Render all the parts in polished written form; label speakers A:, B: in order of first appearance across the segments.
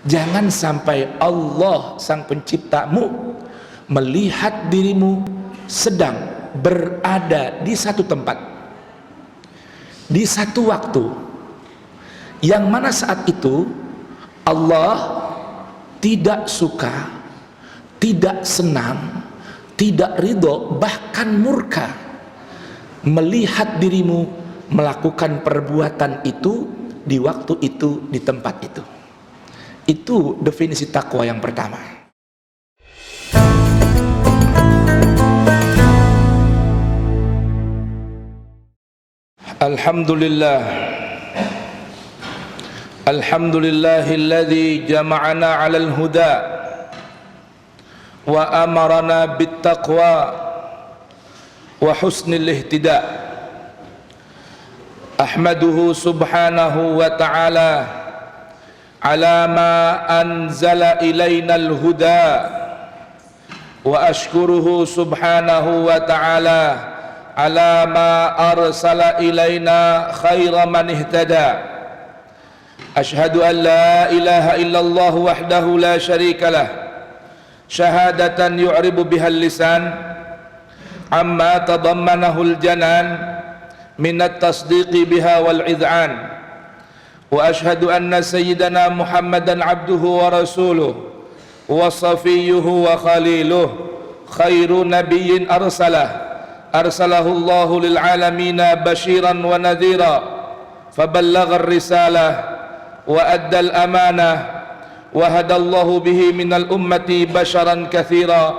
A: Jangan sampai Allah sang penciptamu melihat dirimu sedang berada di satu tempat, di satu waktu, yang mana saat itu Allah tidak suka, tidak senang, tidak ridho, bahkan murka melihat dirimu melakukan perbuatan itu di waktu itu, di tempat itu. Itu definisi takwa yang pertama. Alhamdulillah, alhamdulillahilladzi jama'ana 'alal huda wa amarana bittaqwa wa husnil ihtida. Ahmaduhu subhanahu wa ta'ala ala ma anzala ilainal huda wa ashkuruhu subhanahu wa ta'ala ala ma arsala ilaina khaira man ihtada. Ashhadu an la ilaha illallah wahdahu la syarika lah, syahadatan yu'ribu bihal lisan amma tadammanahu al-janan minat tasdiqi biha wal id'an. Wa ashhadu anna sayyidana Muhammadan abduhu wa rasuluh wa safiyuhu wa khaliluh, khairu nabiyyin arsalahu Allahu lil alamina bashiran wa nadhira, faballagha ar-risalah wa adda al-amanah wa hadallahu bihi minal ummati basharan kathira,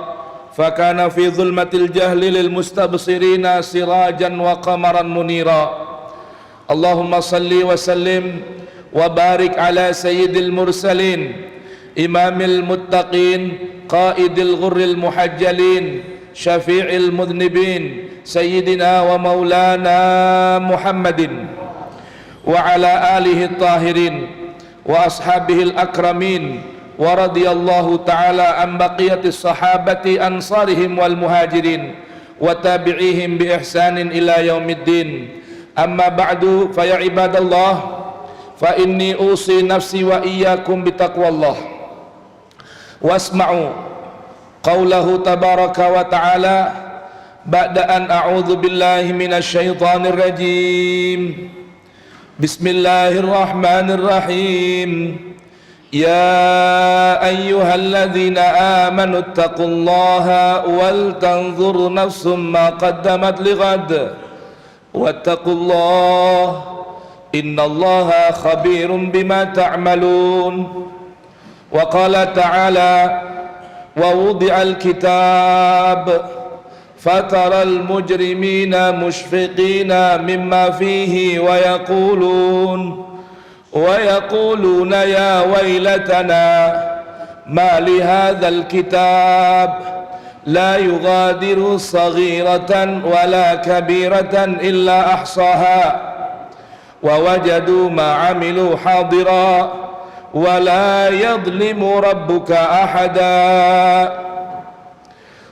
A: fakana fi dhulmatil jahli lil mustabsirina sirajan wa qamaran munira. Allahumma salli wa sallim wa barik ala sayyidil mursalin imamil muttaqin qaidil ghurril muhajjalin syafi'il mudhnibin sayyidina wa maulana Muhammadin wa ala alihi tahirin wa ashabihil akramin wa radiyallahu ta'ala an baqiyatis sahabati ansarihim wal muhajirin wa tabi'ihim bi ihsanin ila yaumiddin. Amma ba'du, fa ya ibadallah, fa inni usi nafsi wa iyyakum bitaqwallah. Wasma'u qawlahu tabaraka wa ta'ala ba'da an a'udzu billahi minasy syaithanir rajim. Bismillahirrahmanirrahim. Ya ayyuhalladzina amanu taqullaha wal tanzur nafsum ma qaddamat lighad wattaqullaha innallaha khabirum bima ta'malun. Wa qala ta'ala wa wudi'al kitab fataral mujrimina mushfiqina mimma fihi wa yaquluna ya waylatana ma li hadzal kitab la yughadiru saghiratan wala kabiratan illa ahsaha wa wajadu ma amilu hadira wa la yadhlimu rabbuka ahada.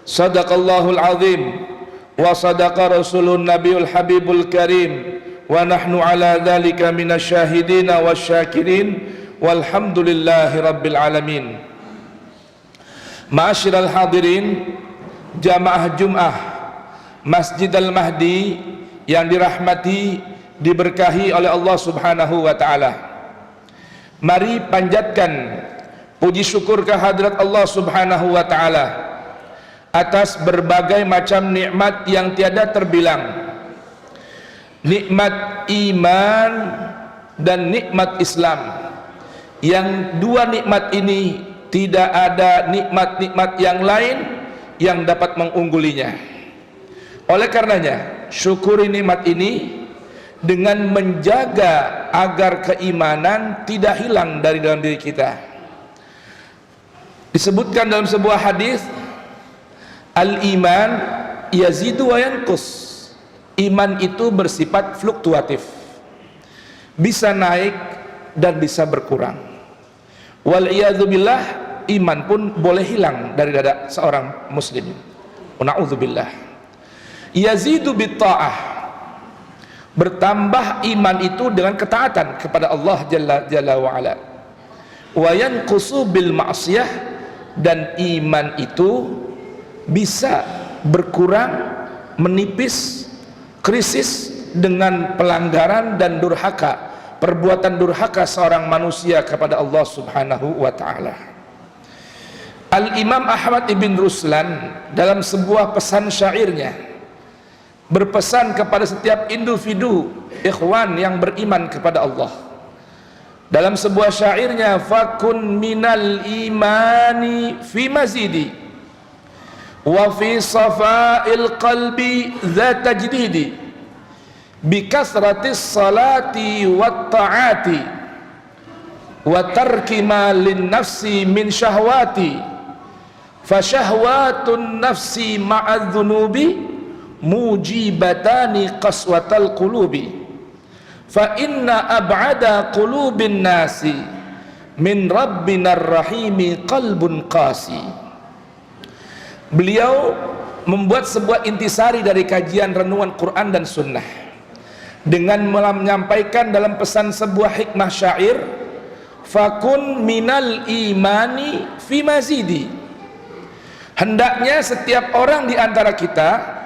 A: Sadaqallahul azim wa sadaqa rasulun nabiyul habibul karim wa nahnu ala dhalika minasyahidina wasyakirin walhamdulillahi rabbil alamin. Ma'asyiral hadirin jamaah Jum'ah Masjid Al-Mahdi yang dirahmati, diberkahi oleh Allah subhanahu wa ta'ala, mari panjatkan puji syukur kehadirat Allah subhanahu wa ta'ala atas berbagai macam nikmat yang tiada terbilang. Nikmat iman dan nikmat Islam, yang dua nikmat ini tidak ada nikmat-nikmat yang lain yang dapat mengunggulinya. Oleh karenanya, syukuri nikmat ini dengan menjaga agar keimanan tidak hilang dari dalam diri kita. Disebutkan dalam sebuah hadis, al-iman yazidu wa yanqus. Iman itu bersifat fluktuatif, bisa naik dan bisa berkurang. Wal iyadzu billah, iman pun boleh hilang dari dada seorang muslim. Na'udzubillah. Yazidu bitta'ah, bertambah iman itu dengan ketaatan kepada Allah jalla wa ala. wa yanqusu bil ma'siyah, dan iman itu bisa berkurang, menipis, krisis dengan pelanggaran dan durhaka, perbuatan durhaka seorang manusia kepada Allah Subhanahu wa ta'ala. Al-Imam Ahmad ibn Ruslan dalam sebuah pesan syairnya berpesan kepada setiap individu ikhwan yang beriman kepada Allah. Dalam sebuah syairnya, fakun minal imani fi mazidi wa fi safa'il qalbi dha tajdidi bi kasratis salati wat ta'ati wa tarki ma lin nafsi min syahwati fa syahwatun nafsi ma'adh dhunubi mujibatani qaswatal qulubi fa inna ab'ada qulubin nasi min rabbinar rahimi qalbun qasi. Beliau membuat sebuah intisari dari kajian renungan Quran dan Sunnah dengan menyampaikan dalam pesan sebuah hikmah syair, fakun minal imani fi mazidi. Hendaknya setiap orang di antara kita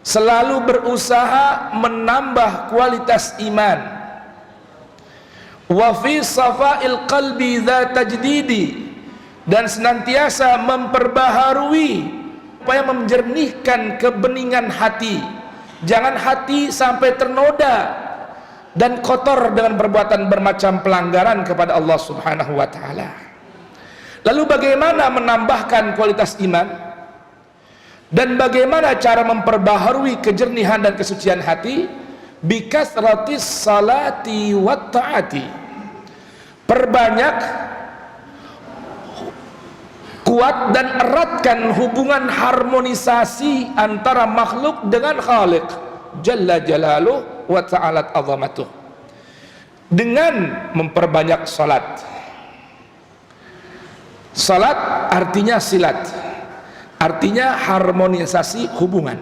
A: selalu berusaha menambah kualitas iman. Wa fi safa'il qalbi dza tajdidi, dan senantiasa memperbaharui supaya menjernihkan kebeningan hati. Jangan hati sampai ternoda dan kotor dengan perbuatan bermacam pelanggaran kepada Allah Subhanahu wa taala. Lalu bagaimana menambahkan kualitas iman? Dan bagaimana cara memperbaharui kejernihan dan kesucian hati? Bikasratis salati wat ta'ati. Perbanyak, kuat dan eratkan hubungan harmonisasi antara makhluk dengan Khaliq Jalla Jalaluh wa ta'alat azamatuh, dengan memperbanyak salat. Salat artinya silat, artinya harmonisasi hubungan.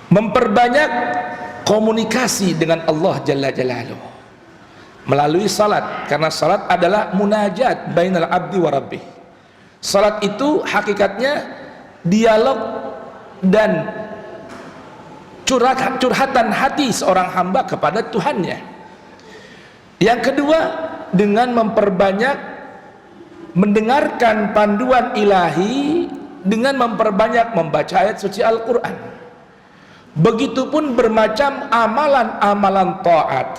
A: Memperbanyak komunikasi dengan Allah Jalla Jalaluh melalui salat, karena salat adalah munajat bainal abdi wa rabbih. Salat itu hakikatnya dialog dan curhatan hati seorang hamba kepada Tuhannya. Yang kedua, dengan memperbanyak mendengarkan panduan ilahi, dengan memperbanyak membaca ayat suci Al-Quran. Begitupun bermacam amalan-amalan taat.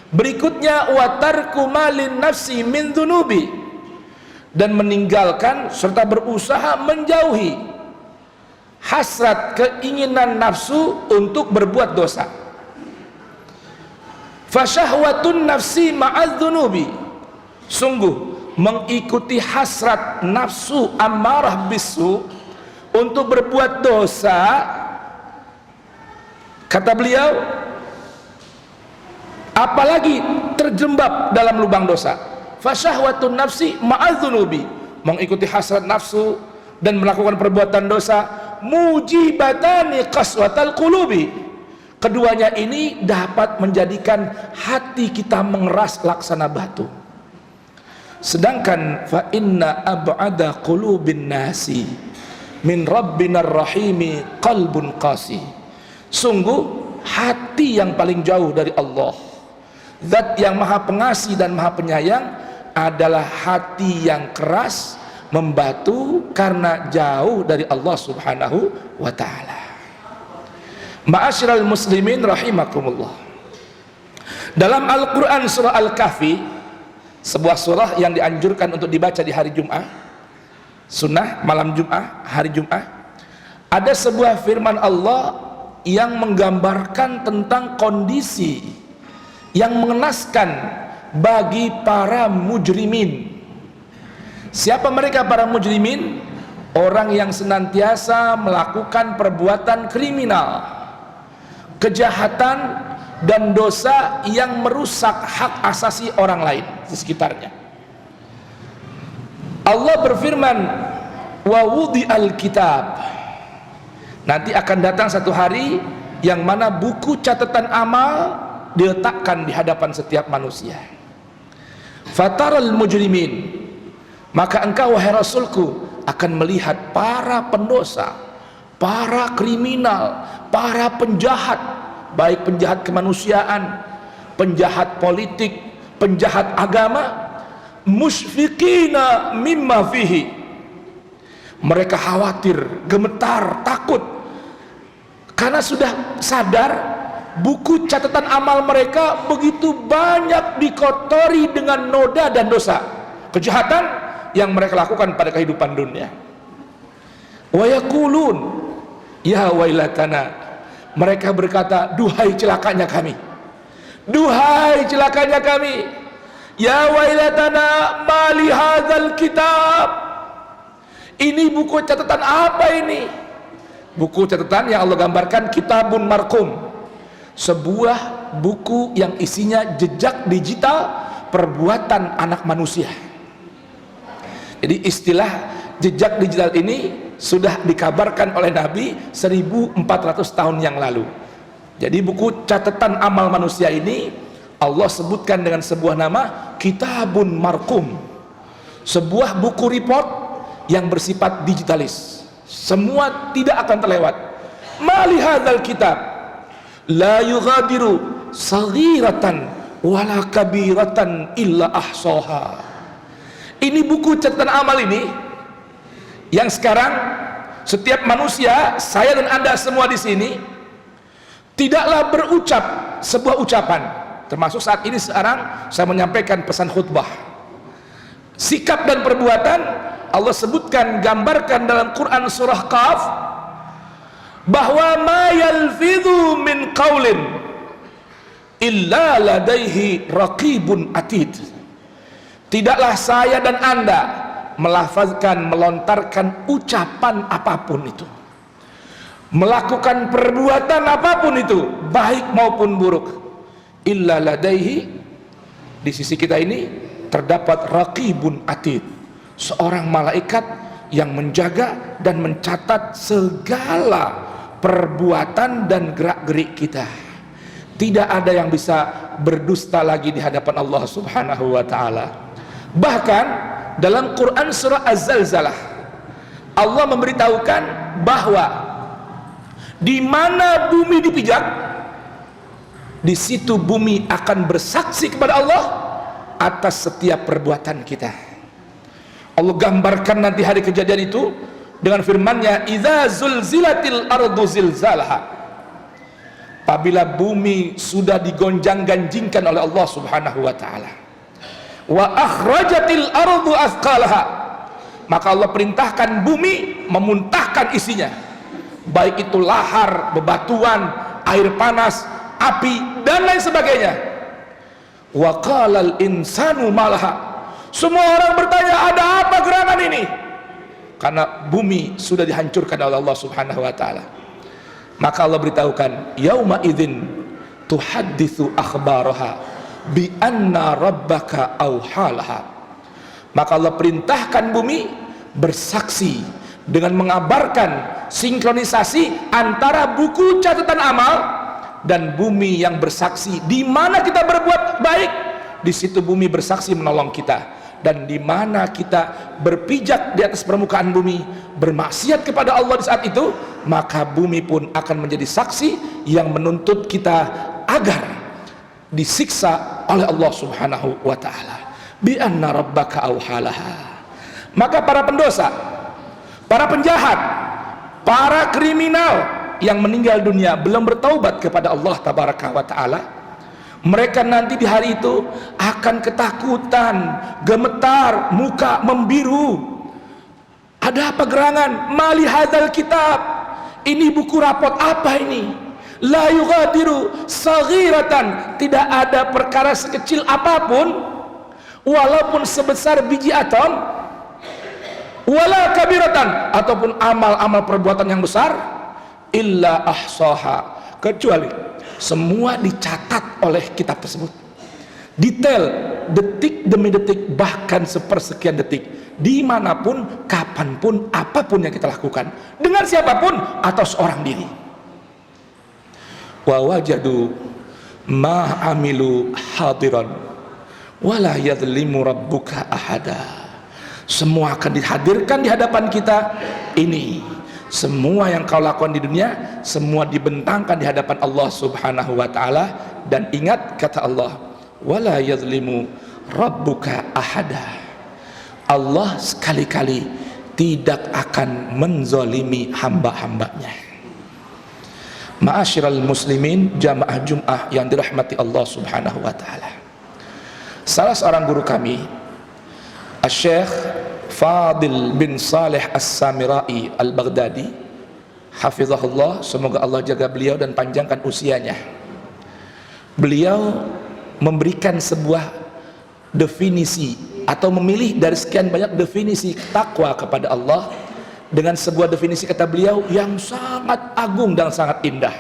A: Berikutnya, watarku malin nafsi min dhunubi, dan meninggalkan serta berusaha menjauhi hasrat keinginan nafsu untuk berbuat dosa. Fasyahwatun nafsi ma'adh dhunubi, sungguh mengikuti hasrat nafsu ammarah bisu untuk berbuat dosa, kata beliau, apalagi terjebak dalam lubang dosa. Fasyahwatun nafsi ma'adh dhunubi, mengikuti hasrat nafsu dan melakukan perbuatan dosa, mujibatani qaswatal qulubi, keduanya ini dapat menjadikan hati kita mengeras laksana batu. Sedangkan fa inna ab'ada qulubin nasi min rabbinar rahimi qalbun qasi, sungguh hati yang paling jauh dari Allah, Zat yang maha pengasih dan maha penyayang, adalah hati yang keras, membatu karena jauh dari Allah Subhanahu wa ta'ala. Ma'asyiral muslimin rahimakumullah, dalam Al-Quran surah Al-Kahfi, sebuah surah yang dianjurkan untuk dibaca di hari Jum'ah, sunnah malam Jum'ah, hari Jum'ah, ada sebuah firman Allah yang menggambarkan tentang kondisi yang mengenaskan bagi para mujrimin. Siapa mereka para mujrimin? Orang yang senantiasa melakukan perbuatan kriminal, kejahatan dan dosa yang merusak hak asasi orang lain di sekitarnya. Allah berfirman, wa wudi'al kitab, nanti akan datang satu hari yang mana buku catatan amal diletakkan di hadapan setiap manusia. Fataral mujrimin, maka engkau wahai Rasulku akan melihat para pendosa, para kriminal, para penjahat, baik penjahat kemanusiaan, penjahat politik, penjahat agama, musfiqina mimma fihi, mereka khawatir, gemetar, takut karena sudah sadar buku catatan amal mereka begitu banyak dikotori dengan noda dan dosa, kejahatan yang mereka lakukan pada kehidupan dunia. Wa yaqulun ya wailatana, mereka berkata, duhai celakanya kami, duhai celakanya kami, ya wailatana mali hadzal kitab, ini buku catatan apa ini? Buku catatan yang Allah gambarkan kitabun marqum, sebuah buku yang isinya jejak digital perbuatan anak manusia. Jadi istilah jejak digital ini sudah dikabarkan oleh Nabi 1400 tahun yang lalu. Jadi buku catatan amal manusia ini Allah sebutkan dengan sebuah nama kitabun marqum, sebuah buku report yang bersifat digitalis, semua tidak akan terlewat. Mali hadzal kitab la yughadiru saghiratan wala kabiratan illa ahsaha. Ini buku catatan amal ini yang sekarang setiap manusia, saya dan Anda semua di sini, tidaklah berucap sebuah ucapan, termasuk saat ini sekarang saya menyampaikan pesan khutbah. Sikap dan perbuatan Allah sebutkan, gambarkan dalam Quran surah Qaf, bahwa ma yalfidhu min qaulin illa ladaihi raqibun atid. Tidaklah saya dan Anda melafazkan, melontarkan ucapan apapun itu, melakukan perbuatan apapun itu, baik maupun buruk, illa ladaihi, di sisi kita ini terdapat raqibun atid, seorang malaikat yang menjaga dan mencatat segala perbuatan dan gerak-gerik kita. Tidak ada yang bisa berdusta lagi di hadapan Allah Subhanahu wa taala. Bahkan dalam Quran surah Az-Zalzalah Allah memberitahukan bahwa di mana bumi dipijak, di situ bumi akan bersaksi kepada Allah atas setiap perbuatan kita. Allah gambarkan nanti hari kejadian itu dengan firman-Nya, idza zulzilatil ardu zilzalaha, apabila bumi sudah digonjang-ganjingkan oleh Allah Subhanahu wa taala. Wa akhrajatil ardu athqalaha, maka Allah perintahkan bumi memuntahkan isinya, baik itu lahar, bebatuan, air panas, api dan lain sebagainya. Wa qalal insanu malaha, semua orang bertanya, ada apa gerangan ini? Karena bumi sudah dihancurkan oleh Allah Subhanahu wa taala. Maka Allah beritahukan, yauma idzin tuhadditsu akhbaraha bi anna rabbaka auhalaha. Maka Allah perintahkan bumi bersaksi dengan mengabarkan sinkronisasi antara buku catatan amal dan bumi yang bersaksi. Di mana kita berbuat baik, di situ bumi bersaksi menolong kita, dan di mana kita berpijak di atas permukaan bumi bermaksiat kepada Allah di saat itu, maka bumi pun akan menjadi saksi yang menuntut kita agar disiksa oleh Allah Subhanahu wa taala. Bi anna rabbaka auhalaha. Maka para pendosa, para penjahat, para kriminal yang meninggal dunia belum bertaubat kepada Allah tabaraka wa taala, mereka nanti di hari itu akan ketakutan, gemetar, muka membiru. Ada apa gerangan? Mali hadzal kitab, ini buku rapot apa ini? La yughadiru saghiratan, tidak ada perkara sekecil apapun walaupun sebesar biji atom, wala kabiratan, ataupun amal-amal perbuatan yang besar, illa ahsaha, kecuali semua dicatat oleh kitab tersebut, detail, detik demi detik, bahkan sepersekian detik, dimanapun, kapanpun, apapun yang kita lakukan, dengan siapapun atau seorang diri. Wa wajadu ma amilu hadiran wala yadhlimu rabbuka ahada. Semua akan dihadirkan di hadapan kita. Ini semua yang kau lakukan di dunia, semua dibentangkan di hadapan Allah Subhanahu wa taala. Dan ingat kata Allah, wala yadhlimu rabbuka ahada. Allah sekali-kali tidak akan menzalimi hamba-hambanya. Ma'asyiral muslimin, jamaah Jum'ah yang dirahmati Allah Subhanahu wa taala. Salah seorang guru kami, Syekh Fadil bin Saleh As-Samirai Al-Baghdadi, hafizahullah, semoga Allah jaga beliau dan panjangkan usianya. Beliau memberikan sebuah definisi atau memilih dari sekian banyak definisi takwa kepada Allah dengan sebuah definisi, kata beliau, yang sangat agung dan sangat indah.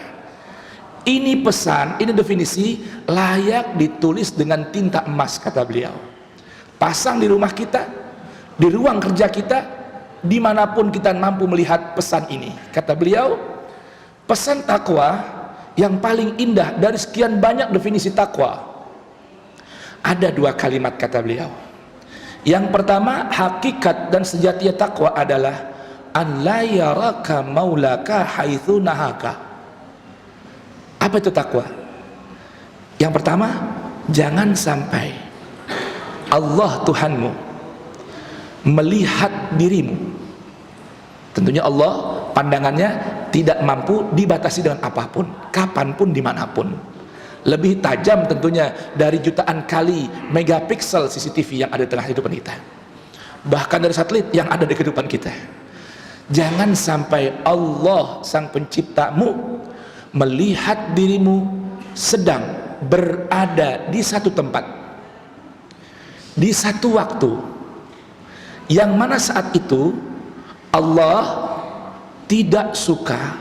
A: Ini pesan, ini definisi layak ditulis dengan tinta emas, kata beliau. Pasang di rumah kita, di ruang kerja kita, dimanapun kita mampu melihat pesan ini. Kata beliau, pesan takwa yang paling indah dari sekian banyak definisi takwa, ada dua kalimat, kata beliau. Yang pertama, hakikat dan sejatinya takwa adalah an la yaraka maulaka haitsu nahaka. Apa itu takwa? Yang pertama, jangan sampai Allah Tuhanmu melihat dirimu. Tentunya Allah pandangannya tidak mampu dibatasi dengan apapun, kapanpun, dimanapun. Lebih tajam tentunya dari jutaan kali megapiksel CCTV yang ada di tengah kehidupan kita, bahkan dari satelit yang ada di kehidupan kita. Jangan sampai Allah sang penciptamu melihat dirimu sedang berada di satu tempat, di satu waktu, yang mana saat itu Allah tidak suka,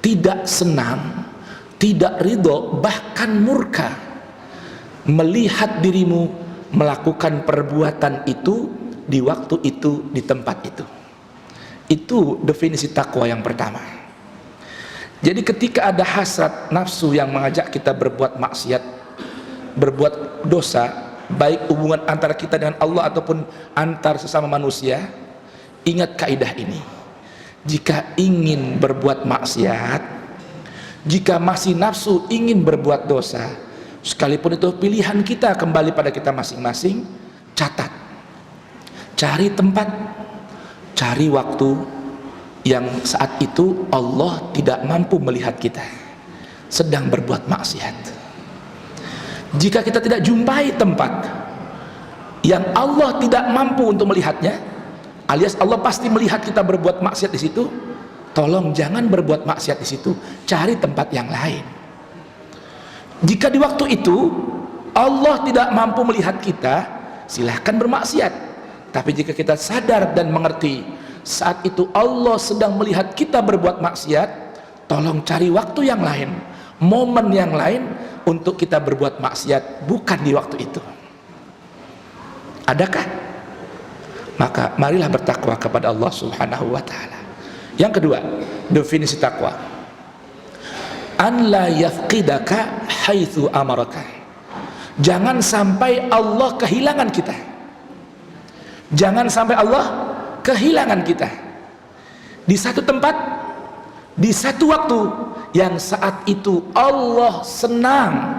A: tidak senang, tidak ridho, bahkan murka melihat dirimu melakukan perbuatan itu di waktu itu, di tempat itu. Itu definisi takwa yang pertama. Jadi ketika ada hasrat nafsu yang mengajak kita berbuat maksiat, berbuat dosa, baik hubungan antara kita dengan Allah ataupun antar sesama manusia, ingat kaidah ini. Jika ingin berbuat maksiat, jika masih nafsu ingin berbuat dosa, sekalipun itu pilihan kita kembali pada kita masing-masing, catat, cari tempat, cari waktu yang saat itu Allah tidak mampu melihat kita sedang berbuat maksiat. Jika kita tidak jumpai tempat yang Allah tidak mampu untuk melihatnya, alias Allah pasti melihat kita berbuat maksiat di situ, tolong jangan berbuat maksiat di situ, cari tempat yang lain. Jika di waktu itu Allah tidak mampu melihat kita, silahkan bermaksiat. Tapi jika kita sadar dan mengerti saat itu Allah sedang melihat kita berbuat maksiat, tolong cari waktu yang lain, momen yang lain untuk kita berbuat maksiat, bukan di waktu itu. Adakah? Maka marilah bertakwa kepada Allah Subhanahu wa taala. Yang kedua, definisi takwa, an la yafqidaka haitsu amaraka. Jangan sampai Allah kehilangan kita. Jangan sampai Allah kehilangan kita di satu tempat, di satu waktu yang saat itu Allah senang,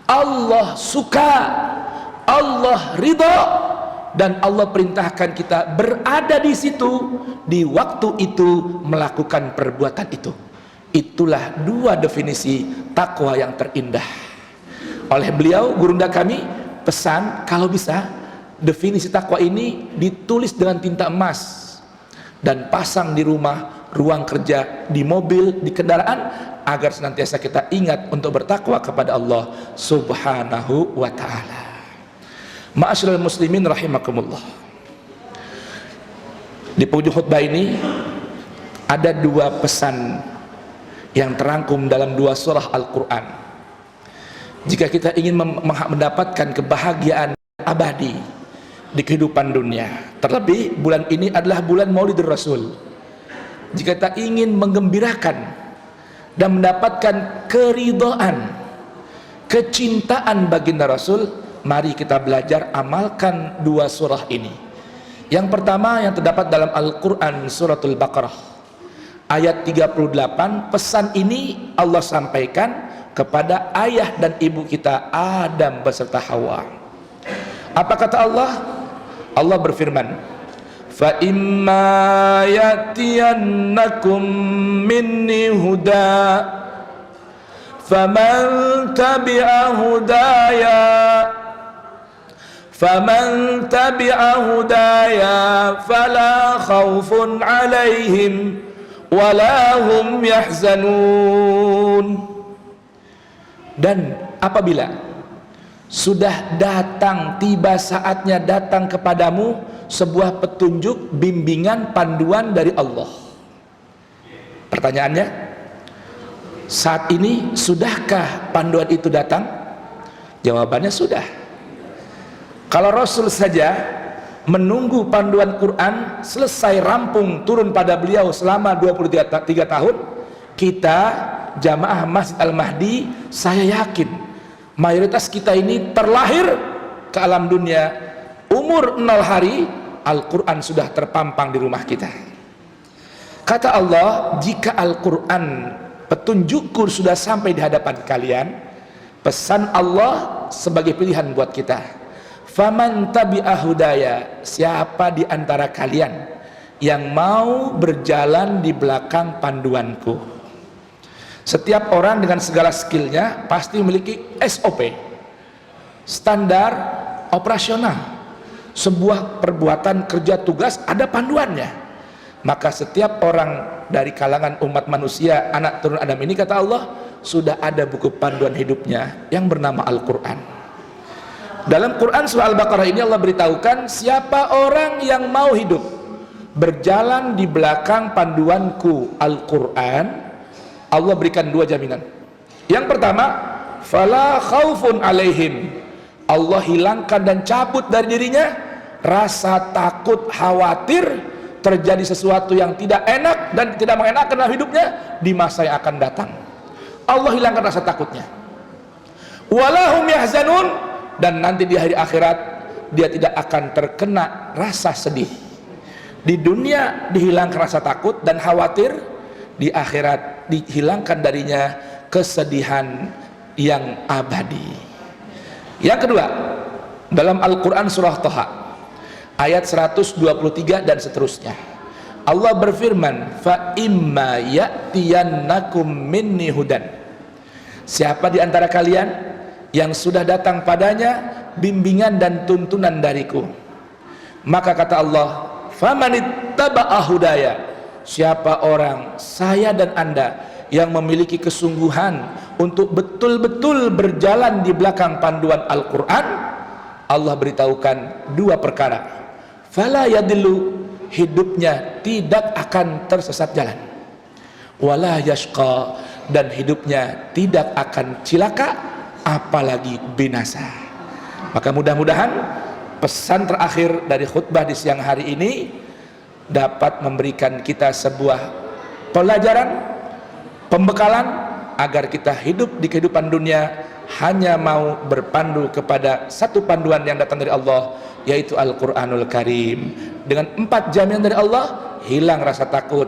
A: Allah suka, Allah ridho, dan Allah perintahkan kita berada di situ, di waktu itu, melakukan perbuatan itu. Itulah dua definisi takwa yang terindah. Oleh beliau, gurunda kami pesan, kalau bisa definisi takwa ini ditulis dengan tinta emas dan pasang di rumah, ruang kerja, di mobil, di kendaraan, agar senantiasa kita ingat untuk bertakwa kepada Allah Subhanahu wa ta'ala. Ma'asyiral muslimin rahimakumullah. Di penghujung khutbah ini ada dua pesan yang terangkum dalam dua surah Al-Quran. Jika kita ingin mendapatkan kebahagiaan abadi di kehidupan dunia, terlebih bulan ini adalah bulan Maulidur Rasul, jika kita ingin menggembirakan dan mendapatkan keridhaan kecintaan baginda Rasul, mari kita belajar amalkan dua surah ini. Yang pertama yang terdapat dalam Al-Quran suratul Baqarah ayat 38. Pesan ini Allah sampaikan kepada ayah dan ibu kita Adam beserta Hawa. Apa kata Allah? Allah berfirman, fa imma yatiyannakum minni huda faman tabi'a hudaya fala khawfun alaihim wala hum yahzanun. Dan apabila sudah datang, tiba saatnya datang kepadamu sebuah petunjuk, bimbingan, panduan dari Allah. Pertanyaannya, saat ini sudahkah panduan itu datang? Jawabannya sudah. Kalau Rasul saja menunggu panduan Quran selesai rampung turun pada beliau selama 23 tahun, kita jamaah Masjid Al-Mahdi, saya yakin mayoritas kita ini terlahir ke alam dunia umur 0 hari, Al-Quran sudah terpampang di rumah kita. Kata Allah, jika Al-Quran petunjukku sudah sampai di hadapan kalian, pesan Allah sebagai pilihan buat kita, faman tabi'a hudaya, siapa di antara kalian yang mau berjalan di belakang panduanku. Setiap orang dengan segala skillnya pasti memiliki SOP, standar operasional. Sebuah perbuatan kerja tugas ada panduannya. Maka setiap orang dari kalangan umat manusia, anak turun Adam ini, kata Allah, sudah ada buku panduan hidupnya yang bernama Al-Quran. Dalam Quran surah Al-Baqarah ini Allah beritahukan, siapa orang yang mau hidup berjalan di belakang panduanku Al-Quran, Allah berikan dua jaminan. Yang pertama, fala khaufun alaihim, Allah hilangkan dan cabut dari dirinya rasa takut, khawatir terjadi sesuatu yang tidak enak dan tidak mengenakan dalam hidupnya di masa yang akan datang. Allah hilangkan rasa takutnya. Walahum yahzanun, dan nanti di hari akhirat dia tidak akan terkena rasa sedih. Di dunia dihilangkan rasa takut dan khawatir, di akhirat dihilangkan darinya kesedihan yang abadi. Yang kedua, dalam Al-Quran surah Thaha ayat 123 dan seterusnya, Allah berfirman, fa imma ya'tiyannakum minni hudan, siapa di antara kalian yang sudah datang padanya bimbingan dan tuntunan dariku, maka kata Allah, famanittaba'a hudaya, siapa orang, saya dan anda, yang memiliki kesungguhan untuk betul-betul berjalan di belakang panduan Al-Quran, Allah beritahukan dua perkara. Fala yadillu, hidupnya tidak akan tersesat jalan. Wala yashqa, dan hidupnya tidak akan cilaka, apalagi binasa. Maka mudah-mudahan pesan terakhir dari khutbah di siang hari ini dapat memberikan kita sebuah pelajaran, pembekalan agar kita hidup di kehidupan dunia hanya mau berpandu kepada satu panduan yang datang dari Allah, yaitu Al-Quranul Karim. Dengan 4 jaminan dari Allah, hilang rasa takut,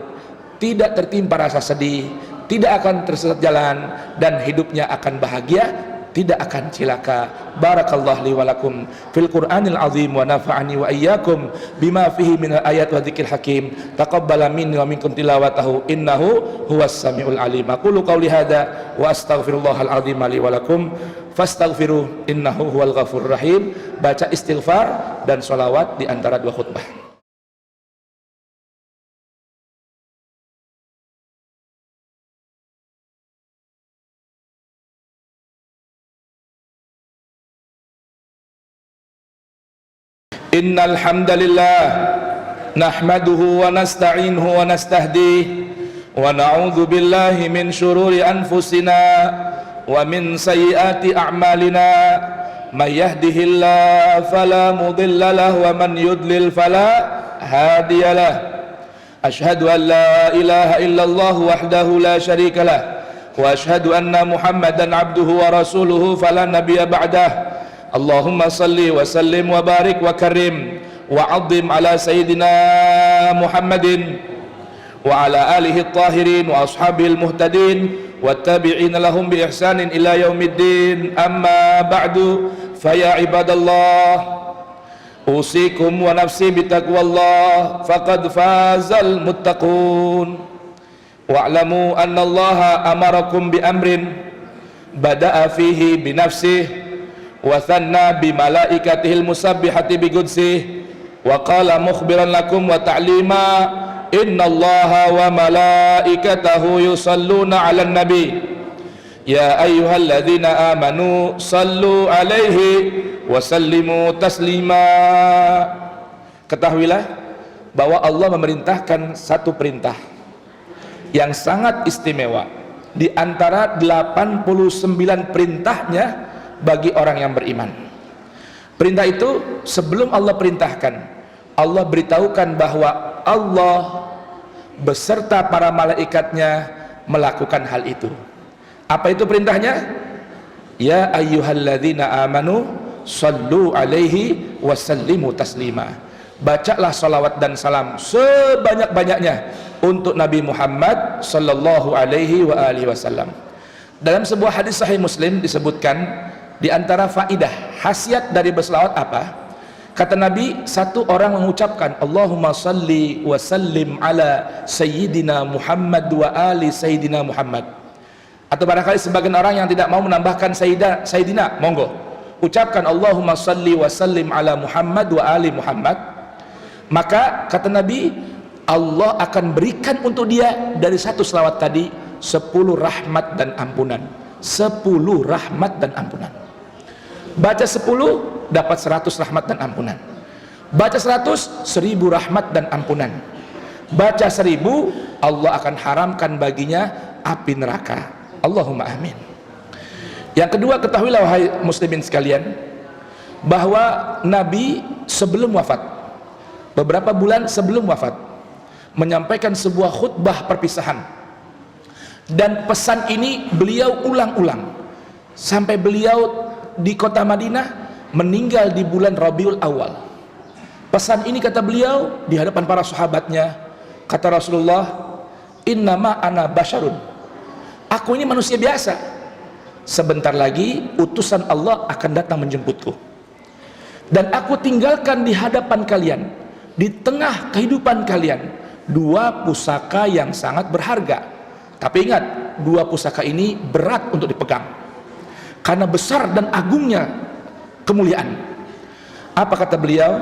A: tidak tertimpa rasa sedih, tidak akan tersesat jalan, dan hidupnya akan bahagia, tidak akan cilaka. Barakallahu li wa lakum fil Qur'anil azim wa nafa'ani wa iyyakum bima fihi min ayat wa dzikril hakim. Taqabbala minni wa minkum tilawatahu innahu huwas samiul alim. Aqulu qawli hadza wa astaghfirullahal azim li wa lakum fastaghfiru innahu huwal ghafurur rahim. Baca istighfar dan sholawat di antara dua khutbah. Innal hamdalillah nahmaduhu wa nasta'inuhu wa nastahdihi wa na'udzu billahi min syururi anfusina wa min sayyiati a'malina may yahdihillahu fala mudilla lahu wa man yudlil fala hadiyalah. Asyhadu an la ilaha illallah wahdahu la syarika lah wa asyhadu anna Muhammadan abduhu wa rasuluhu fala nabiyya ba'dah. Allahumma salli wa sallim wa barik wa karim wa 'azzim ala sayyidina Muhammadin wa ala alihi at-tahirin wa ashabihi al-muhtadin wattabi'ina lahum bi ihsanin ila yaumiddin. Amma ba'du, fa ya ibadallah, usikum wa nafsi bitaqwallah, faqad fazal muttaqun. Wa'lamu anna Allaha amarakum bi amrin bada'a fihi bi nafsihi wa thanna bi malaikatihil musabbihati bi qudsih wa qala mukhbiran lakum wa ta'lima, inna Allaha wa malaikatahu yusalluna 'alan nabi ya ayyuhalladzina amanu sallu alaihi wa sallimu taslima. Ketahuilah bahwa Allah memerintahkan satu perintah yang sangat istimewa di antara 89 perintahnya bagi orang yang beriman. Perintah itu sebelum Allah perintahkan, Allah beritahukan bahwa Allah beserta para malaikatnya melakukan hal itu. Apa itu perintahnya? Ya ayyuhalladzina amanu sallu alaihi wa sallimu taslima. Bacalah salawat dan salam sebanyak-banyaknya untuk Nabi Muhammad sallallahu alaihi wa alihi wasallam. Dalam sebuah hadis sahih Muslim disebutkan, di antara faidah khasiat dari berselawat apa? Kata Nabi, satu orang mengucapkan Allahumma salli wa sallim ala sayyidina Muhammad wa ali sayyidina Muhammad. Atau barangkali sebagian orang yang tidak mau menambahkan sayyidina, monggo ucapkan Allahumma salli wa sallim ala Muhammad wa ali Muhammad. Maka kata Nabi, Allah akan berikan untuk dia dari satu selawat tadi 10 rahmat dan ampunan. 10 rahmat dan ampunan. Baca 10 dapat 100 rahmat dan ampunan. Baca 100, 1000 rahmat dan ampunan. Baca 1000, Allah akan haramkan baginya api neraka. Allahumma amin. Yang kedua, ketahuilah wahai muslimin sekalian, bahwa Nabi sebelum wafat, beberapa bulan sebelum wafat, menyampaikan sebuah khutbah perpisahan, dan pesan ini beliau ulang-ulang sampai beliau di kota Madinah meninggal di bulan Rabiul Awal. Pesan ini kata beliau di hadapan para sahabatnya, kata Rasulullah, innama ana basyarun, aku ini manusia biasa, sebentar lagi utusan Allah akan datang menjemputku, dan aku tinggalkan di hadapan kalian, di tengah kehidupan kalian, 2 pusaka yang sangat berharga. Tapi ingat, 2 pusaka ini berat untuk dipegang karena besar dan agungnya kemuliaan. Apa kata beliau?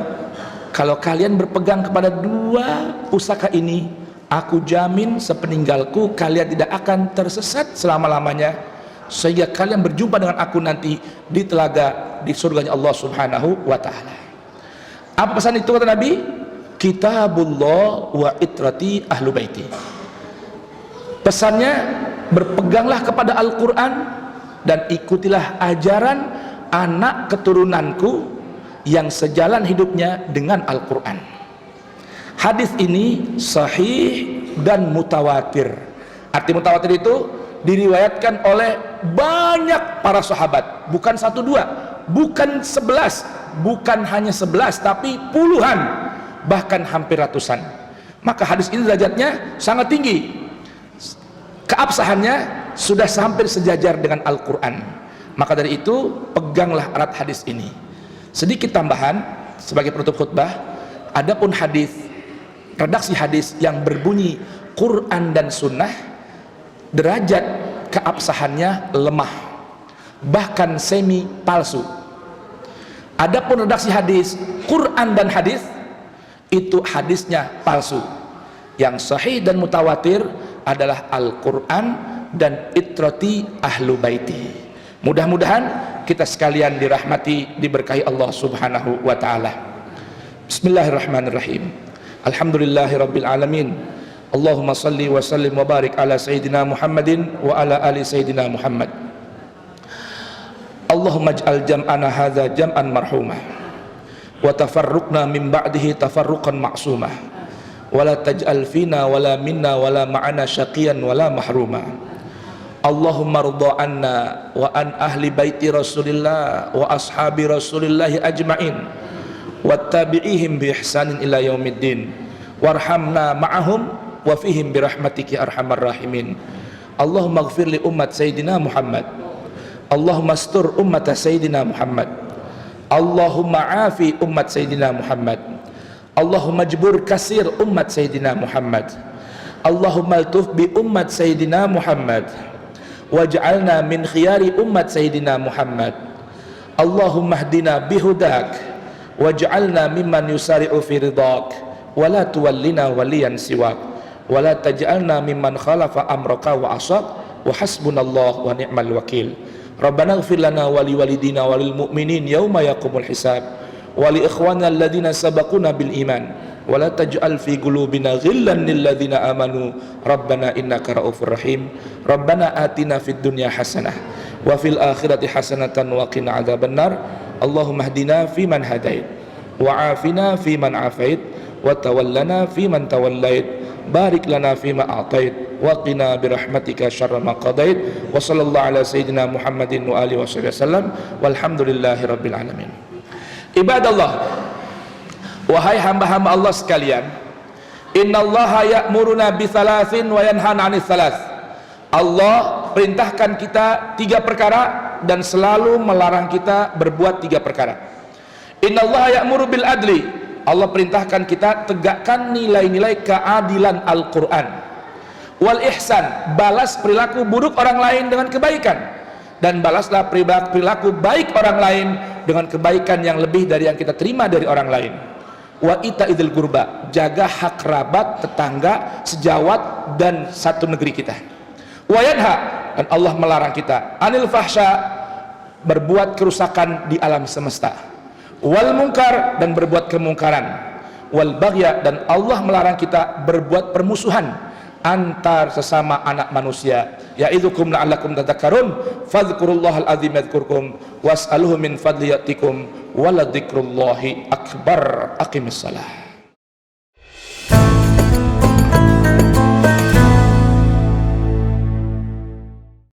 A: Kalau kalian berpegang kepada 2 pusaka ini, aku jamin sepeninggalku kalian tidak akan tersesat selama-lamanya, sehingga kalian berjumpa dengan aku nanti di telaga di surganya Allah subhanahu wa ta'ala. Apa pesan itu kata Nabi? Kitabullah wa itrati ahlu baiti. Pesannya, berpeganglah kepada Al-Quran dan ikutilah ajaran anak keturunanku yang sejalan hidupnya dengan Al-Quran. Hadis ini sahih dan mutawatir. Arti mutawatir itu diriwayatkan oleh banyak para sahabat, bukan 1 2, bukan 11, bukan hanya 11, tapi puluhan, bahkan hampir ratusan. Maka hadis ini derajatnya sangat tinggi, keabsahannya sudah hampir sejajar dengan Al-Quran. Maka dari itu peganglah erat hadis ini. Sedikit tambahan sebagai penutup khutbah, adapun hadis, redaksi hadis yang berbunyi Quran dan Sunnah, derajat keabsahannya lemah, bahkan semi palsu. Adapun redaksi hadis Quran dan hadis, itu hadisnya palsu. Yang sahih dan mutawatir adalah Al-Quran dan itrati ahlu baiti. Mudah-mudahan kita sekalian dirahmati, diberkahi Allah subhanahu wa ta'ala. Bismillahirrahmanirrahim. Alhamdulillahirabbil alamin. Allahumma salli wa sallim wa barik ala sayyidina Muhammadin wa ala ali sayyidina Muhammad. Allahumma ij'al jam'ana hadza jam'an marhumah wa tafarruqna min ba'dihi tafarruqan ma'sumah wa la taj'al fina wa la minna wa la ma'ana syaqiyan wa la mahruma. Allahumma rudha anna wa an ahli baiti Rasulillah wa ashabi Rasulillah ajma'in wattabi'ihim bi ihsanin ila yaumiddin warhamna ma'ahum wa fihim bi rahmatika arhamar rahimin. Allahumma ighfir li ummat Sayyidina Muhammad, Allahumma astur ummat Sayyidina Muhammad, Allahumma afi ummat Sayyidina Muhammad, Allahumma jbur kasir ummat Sayyidina Muhammad, Allahumma altuf bi ummat Sayyidina Muhammad waj'alna min khiyari ummat Sayyidina Muhammad, Allahumma hdina bihudak waj'alna mimman yusari'u fi ridak wa la tuwallina waliyan siwak wa la taj'alna mimman khalafa amraka wa asaq wa hasbunallah wa ni'mal wakil. Rabbana ighfir lana wa liwalidina wa lil mu'minin yauma yaqumul hisab wa li ikhwana alladhina sabaquna bil iman wa la taj'al fi qulubina ghillan lil ladzina amanu rabbana innaka raufur rahim. Rabbana atina fid dunya hasanah wa fil akhirati hasanatan wa qina adzabannar. Allahumma hdina fi man hadait wa afina fi man afait wa tawallana fi man tawallait, barik lana fi ma a'tait wa qina bi rahmatika syarra ma qadait. Wa sallallahu ala sayyidina Muhammadin wa alihi wasallam walhamdulillahi rabbil alamin. Ibadallah, wahai hamba-hamba Allah sekalian, innallaha ya'muruna bi thalathin wa yanhana 'anil thalath. Allah perintahkan kita 3 perkara dan selalu melarang kita berbuat 3 perkara. Innallaha ya'muru bil adli, Allah perintahkan kita tegakkan nilai-nilai keadilan Al-Quran. Wal ihsan, balas perilaku buruk orang lain dengan kebaikan, dan balaslah perilaku baik orang lain dengan kebaikan yang lebih dari yang kita terima dari orang lain. Wa ita'idzil qurba, jaga hak kerabat, tetangga, sejawat dan satu negeri kita. Wa yanha, dan Allah melarang kita anil fahsya, berbuat kerusakan di alam semesta. Wal munkar, dan berbuat kemungkaran. Wal baghya, dan Allah melarang kita berbuat permusuhan antar sesama anak manusia. Ya'idzukum la'allakum tadhakkarun, fadhkurullahal azim yadhkurkum was'aluhu min fadli ya'tikum waladzikrullahi akbar. Aqimissalah.